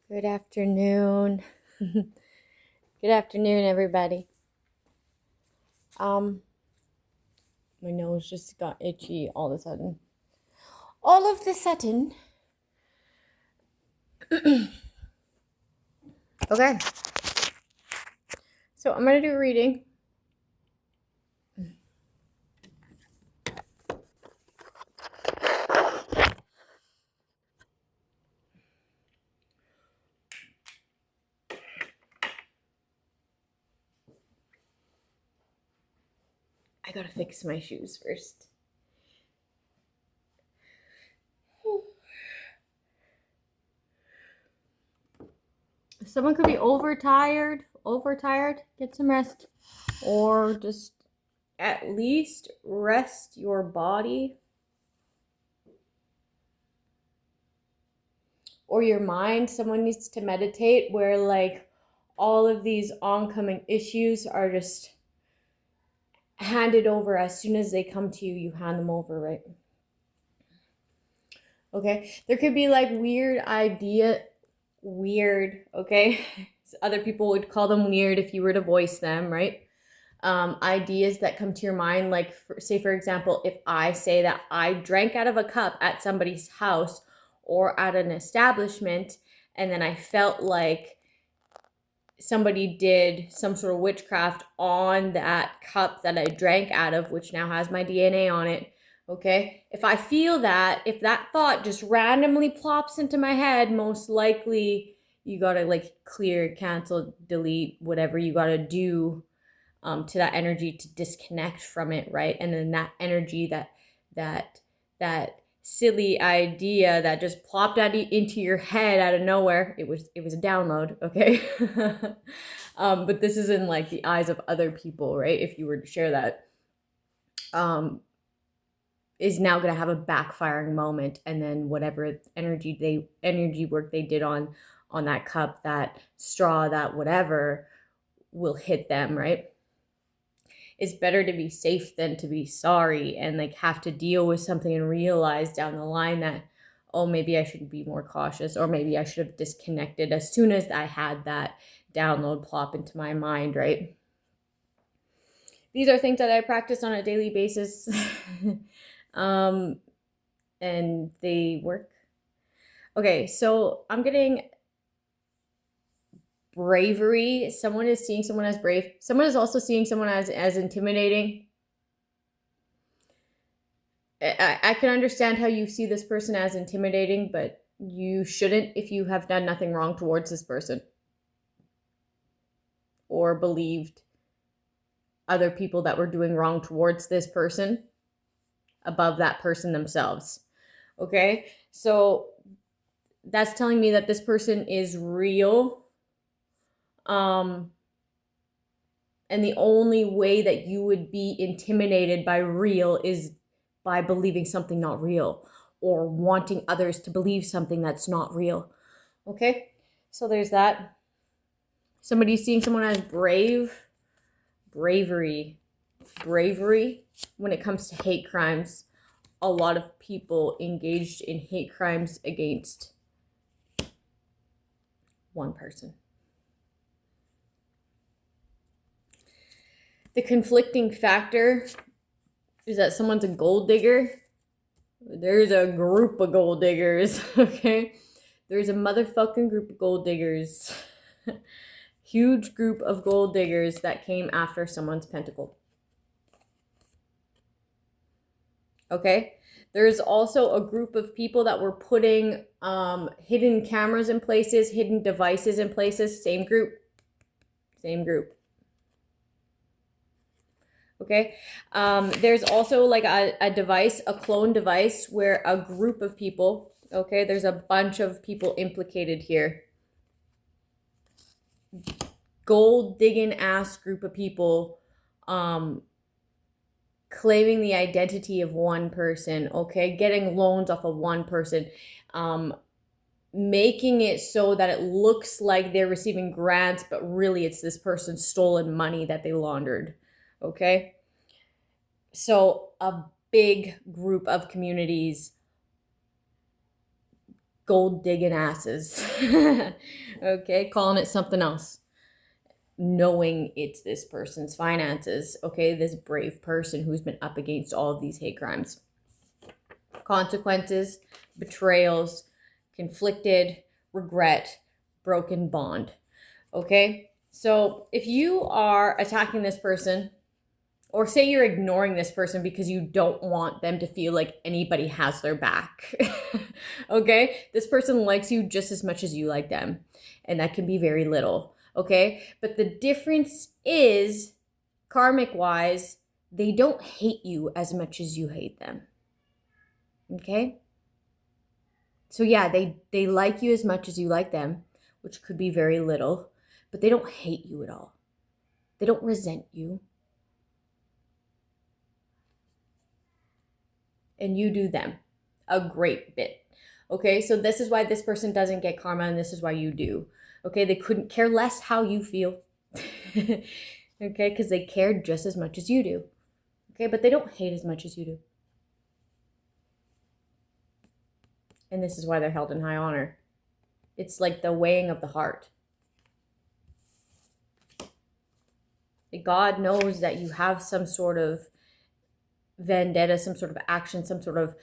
Good afternoon. Good afternoon, everybody. My nose just got itchy all of a sudden. All of the sudden. Okay. So I'm gonna do a reading. I gotta fix my shoes first. Someone could be overtired, get some rest. Or just at least rest your body or your mind. Someone needs to meditate where like all of these oncoming issues are just handed over as soon as they come to you. You hand them over, right? Okay, there could be like weird, okay? Other people would call them weird if you were to voice them, right? Ideas that come to your mind, like say for example, if I say that I drank out of a cup at somebody's house or at an establishment, and then I felt like somebody did some sort of witchcraft on that cup that I drank out of, which now has my DNA on it. Okay, if I feel that, if that thought just randomly plops into my head, most likely you gotta like clear, cancel, delete, whatever you gotta do to that energy to disconnect from it, right? And then that energy, that silly idea that just plopped out into your head out of nowhere, it was a download, okay? But this is in like the eyes of other people, right? If you were to share that, is now going to have a backfiring moment, and then whatever energy work they did on that cup, that straw, that whatever, will hit them, right? It's better to be safe than to be sorry and like have to deal with something and realize down the line that, oh, maybe I should be more cautious, or maybe I should have disconnected as soon as I had that download plop into my mind, right? These are things that I practice on a daily basis. And they work. Okay, so I'm getting bravery. Someone is seeing someone as brave. Someone is also seeing someone as intimidating. I can understand how you see this person as intimidating, but you shouldn't if you have done nothing wrong towards this person or believed other people that were doing wrong towards this person above that person themselves. Okay, so that's telling me that this person is real. And the only way that you would be intimidated by real is by believing something not real or wanting others to believe something that's not real. Okay, so there's that. Somebody's seeing someone as bravery when it comes to hate crimes. A lot of people engaged in hate crimes against one person. The conflicting factor is that someone's a gold digger. There's a group of gold diggers, okay? There's a motherfucking group of gold diggers. Huge group of gold diggers that came after someone's pentacle. Okay? There's also a group of people that were putting hidden cameras in places, hidden devices in places. Same group. Okay, there's also like a device, a clone device, where a group of people, okay, there's a bunch of people implicated here. Gold digging ass group of people claiming the identity of one person, okay, getting loans off of one person, making it so that it looks like they're receiving grants, but really it's this person's stolen money that they laundered. Okay, so a big group of communities gold digging asses. Okay, calling it something else, knowing it's this person's finances. Okay, this brave person who's been up against all of these hate crimes. Consequences, betrayals, conflicted, regret, broken bond. Okay, so if you are attacking this person, or say you're ignoring this person because you don't want them to feel like anybody has their back. Okay? This person likes you just as much as you like them. And that can be very little. Okay? But the difference is, karmic wise, they don't hate you as much as you hate them. Okay? So yeah, they like you as much as you like them, which could be very little, but they don't hate you at all. They don't resent you. And you do them a great bit. Okay, so this is why this person doesn't get karma, and this is why you do. Okay, they couldn't care less how you feel. Okay, because they care just as much as you do. Okay, but they don't hate as much as you do. And this is why they're held in high honor. It's like the weighing of the heart. God knows that you have some sort of vendetta, some sort of action, some sort of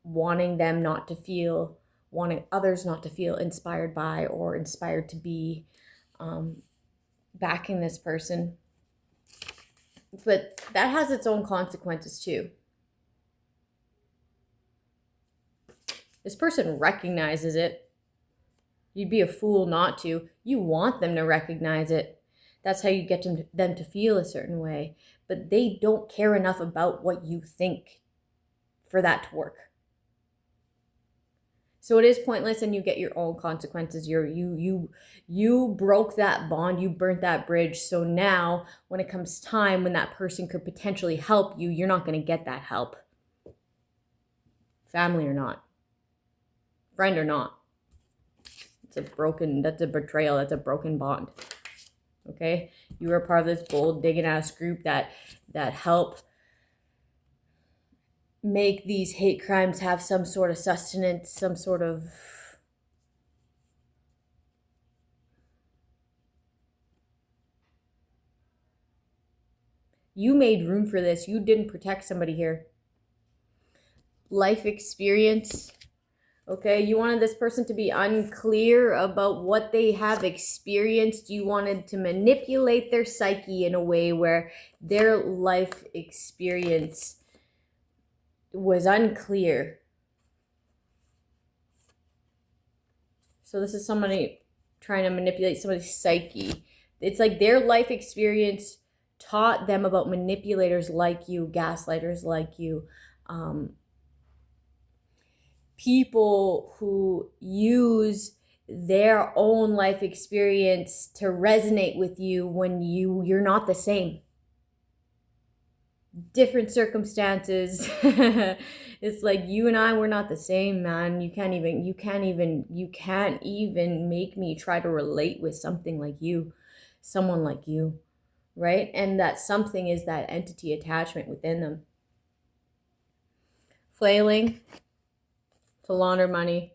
wanting them not to feel, wanting others not to feel inspired by or inspired to be backing this person. But that has its own consequences too. This person recognizes it. You'd be a fool not to. You want them to recognize it. That's how you get them to feel a certain way. But they don't care enough about what you think for that to work. So it is pointless, and you get your own consequences. You broke that bond, you burnt that bridge. So now when it comes time when that person could potentially help you, you're not going to get that help. Family or not. Friend or not. That's a betrayal, that's a broken bond. Okay? You were part of this gold digging ass group that help make these hate crimes have some sort of sustenance, some sort of you made room for this. You didn't protect somebody here. Life experience. Okay, you wanted this person to be unclear about what they have experienced. You wanted to manipulate their psyche in a way where their life experience was unclear. So this is somebody trying to manipulate somebody's psyche. It's like their life experience taught them about manipulators like you, gaslighters like you, people who use their own life experience to resonate with you when you're not the same. Different circumstances. It's like you and I were not the same, man. You can't even make me try to relate with something like you, someone like you, right? And that something is that entity attachment within them. Flailing to launder money,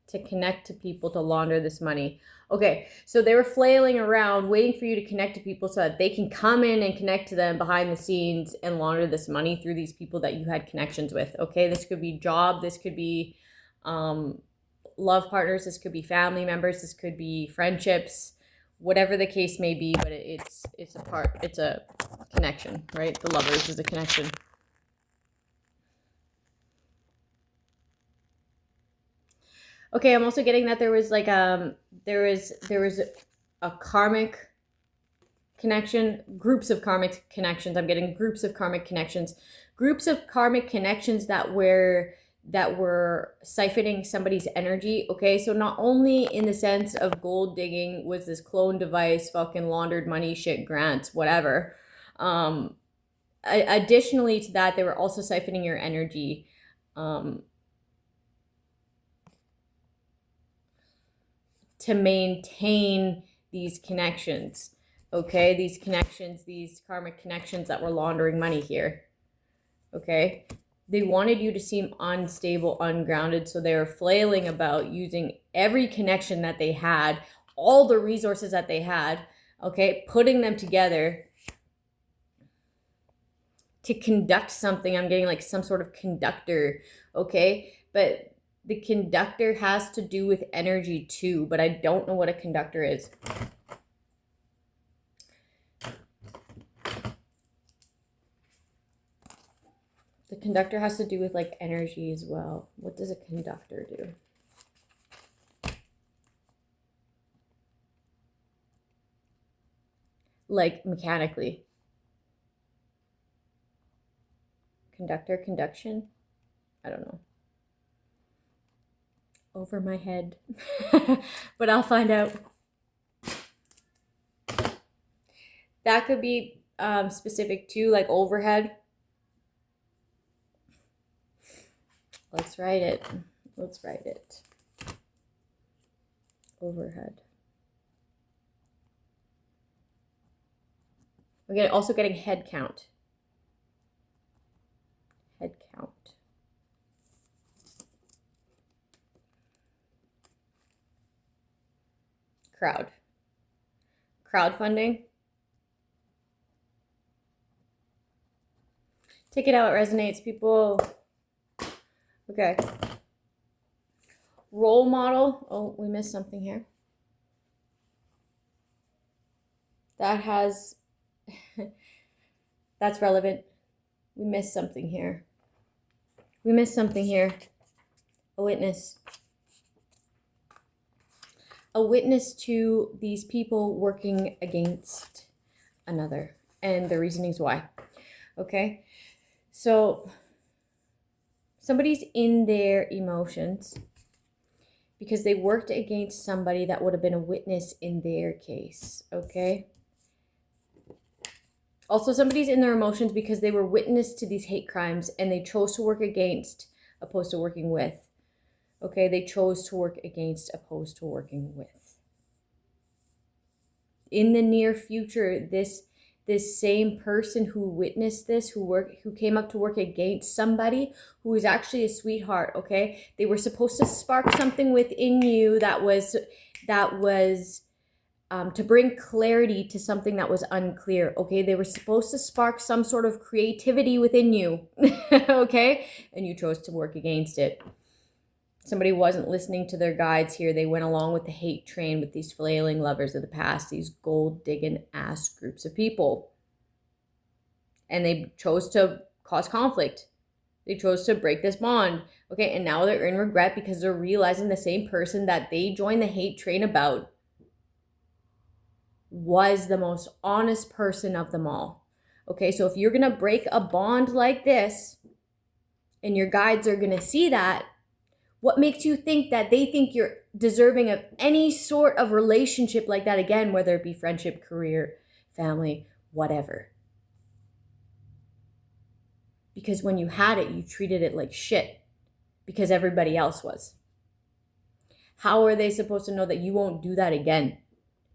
to connect to people, to launder this money. Okay, so they were flailing around waiting for you to connect to people so that they can come in and connect to them behind the scenes and launder this money through these people that you had connections with. Okay, this could be job, this could be love partners, this could be family members, this could be friendships, whatever the case may be, but it's a connection, right? The lovers is a connection. Okay, I'm also getting that there was like there was a karmic connection, groups of karmic connections. I'm getting groups of karmic connections that were siphoning somebody's energy. Okay, so not only in the sense of gold digging was this clone device, fucking laundered money, shit, grants, whatever. Additionally to that, they were also siphoning your energy. To maintain these connections, okay? These connections, these karmic connections that were laundering money here, okay? They wanted you to seem unstable, ungrounded, so they were flailing about using every connection that they had, all the resources that they had, okay, putting them together to conduct something. I'm getting like some sort of conductor, okay? But the conductor has to do with energy too, but I don't know what a conductor is. The conductor has to do with like energy as well. What does a conductor do? Like mechanically. Conductor, conduction? I don't know. Over my head. But I'll find out. That could be specific to like overhead. Let's write it. Let's write it. Overhead. We're also getting head count. Head count. Crowd. Crowdfunding. Take it out, it resonates, people. Okay. Role model. Oh, we missed something here. That has, that's relevant. We missed something here. We missed something here. A witness. A witness to these people working against another. And the reasonings why. Okay? So, somebody's in their emotions because they worked against somebody that would have been a witness in their case. Okay? Also, somebody's in their emotions because they were witness to these hate crimes and they chose to work against opposed to working with. Okay, they chose to work against opposed to working with. In the near future, this same person who witnessed this, who came up to work against somebody who is actually a sweetheart, okay? They were supposed to spark something within you that was to bring clarity to something that was unclear, okay? They were supposed to spark some sort of creativity within you, okay? And you chose to work against it. Somebody wasn't listening to their guides here. They went along with the hate train with these flailing lovers of the past, these gold-digging ass groups of people. And they chose to cause conflict. They chose to break this bond, okay? And now they're in regret because they're realizing the same person that they joined the hate train about was the most honest person of them all. Okay, so if you're going to break a bond like this and your guides are going to see that, what makes you think that they think you're deserving of any sort of relationship like that again, whether it be friendship, career, family, whatever? Because when you had it, you treated it like shit because everybody else was. How are they supposed to know that you won't do that again?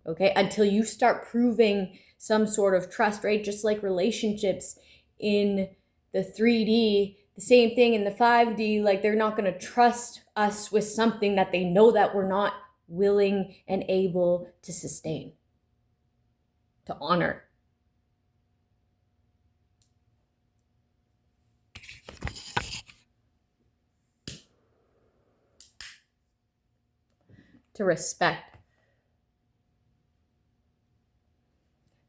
Okay, until you start proving some sort of trust, right? Just like relationships in the 3D, the same thing in the 5D, like they're not going to trust us with something that they know that we're not willing and able to sustain, to honor. To respect.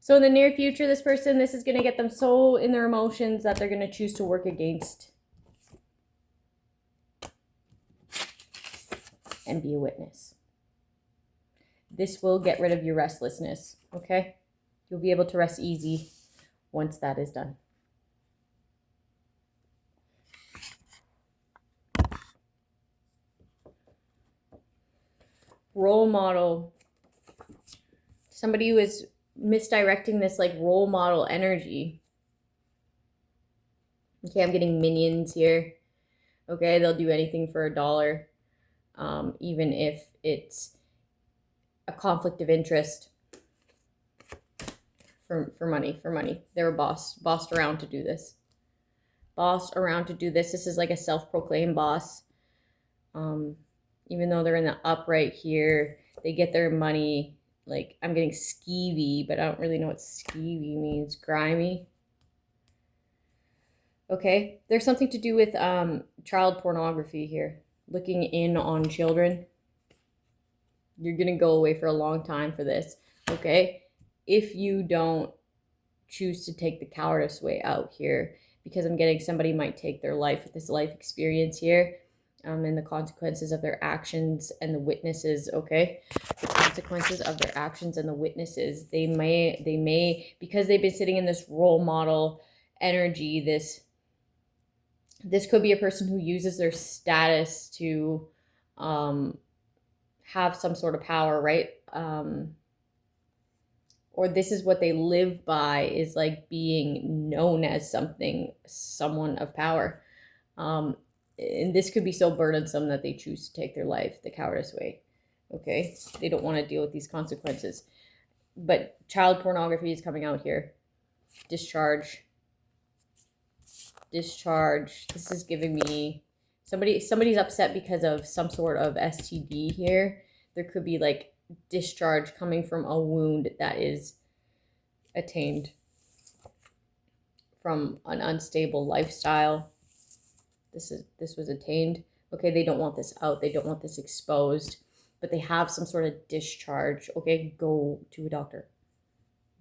So in the near future, this person, this is going to get them so in their emotions that they're going to choose to work against and be a witness. This will get rid of your restlessness, okay? You'll be able to rest easy once that is done. Role model. Somebody who is misdirecting this like role model energy. Okay, I'm getting minions here. Okay, they'll do anything for $1, even if it's a conflict of interest. For money. They were bossed around to do this. boss around to do this. This is like a self-proclaimed boss. Even though they're in the upright here, they get their money. Like, I'm getting skeevy, but I don't really know what skeevy means. Grimy. Okay, there's something to do with child pornography here. Looking in on children. You're going to go away for a long time for this. Okay, if you don't choose to take the cowardice way out here, because I'm getting somebody might take their life with this life experience here, and the consequences of their actions and the witnesses. Okay, the consequences of their actions and the witnesses. They may because they've been sitting in this role model energy. This could be a person who uses their status to have some sort of power, right? Or this is what they live by, is like being known as someone of power. And this could be so burdensome that they choose to take their life the cowardice way. Okay, they don't want to deal with these consequences. But child pornography is coming out here. Discharge. This is giving me somebody's upset because of some sort of STD here. There could be like discharge coming from a wound that is attained from an unstable lifestyle. This was attained. Okay, they don't want this out. They don't want this exposed, but they have some sort of discharge. Okay, go to a doctor.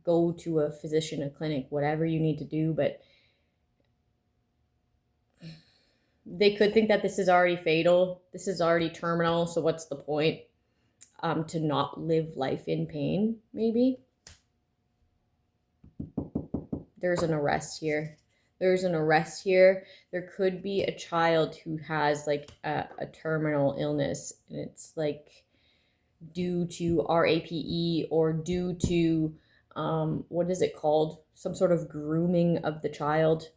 Go to a physician, a clinic, whatever you need to do, but they could think that this is already fatal. This is already terminal, so what's the point? To not live life in pain, maybe. There's an arrest here. There could be a child who has like a terminal illness, and it's like due to RAPE or due to, what is it called? Some sort of grooming of the child.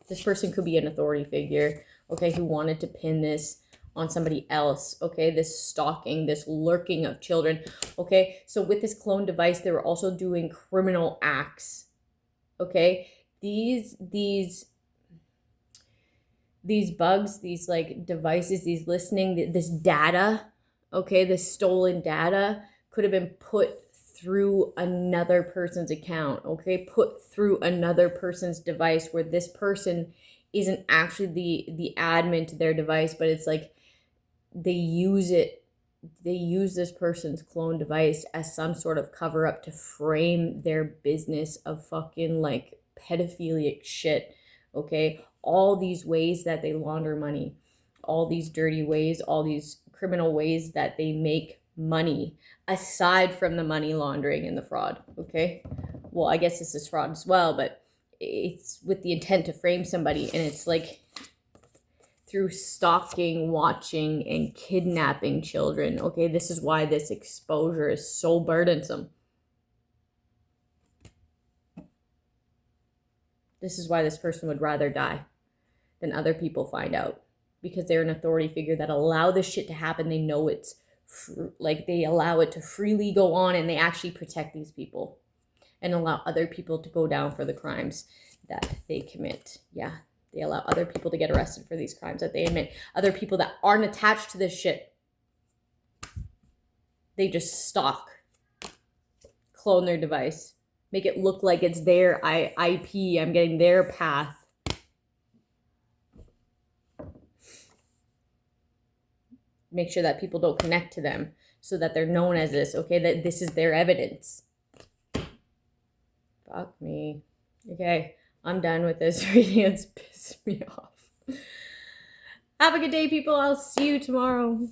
This person could be an authority figure, okay, who wanted to pin this on somebody else, okay, this stalking, this lurking of children, okay. So with this clone device, they were also doing criminal acts, okay. These bugs, these like devices, these listening, this data, okay, this stolen data could have been put through another person's account, okay, put through another person's device where this person isn't actually the admin to their device, but it's like they use this person's clone device as some sort of cover up to frame their business of fucking like pedophilic shit, okay? All these ways that they launder money, all these dirty ways, all these criminal ways that they make money, aside from the money laundering and the fraud, okay? Well, I guess this is fraud as well, but it's with the intent to frame somebody, and it's like through stalking, watching, and kidnapping children, okay? This is why this exposure is so burdensome. This is why this person would rather die than other people find out, because they're an authority figure that allow this shit to happen. They know it's like they allow it to freely go on, and they actually protect these people and allow other people to go down for the crimes that they commit. Yeah, they allow other people to get arrested for these crimes that they admit. Other people that aren't attached to this shit, they just stalk, clone their device, make it look like it's their IP. I'm getting their path. Make sure that people don't connect to them so that they're known as this, okay? That this is their evidence. Fuck me. Okay, I'm done with this reading. It's pissed me off. Have a good day, people. I'll see you tomorrow.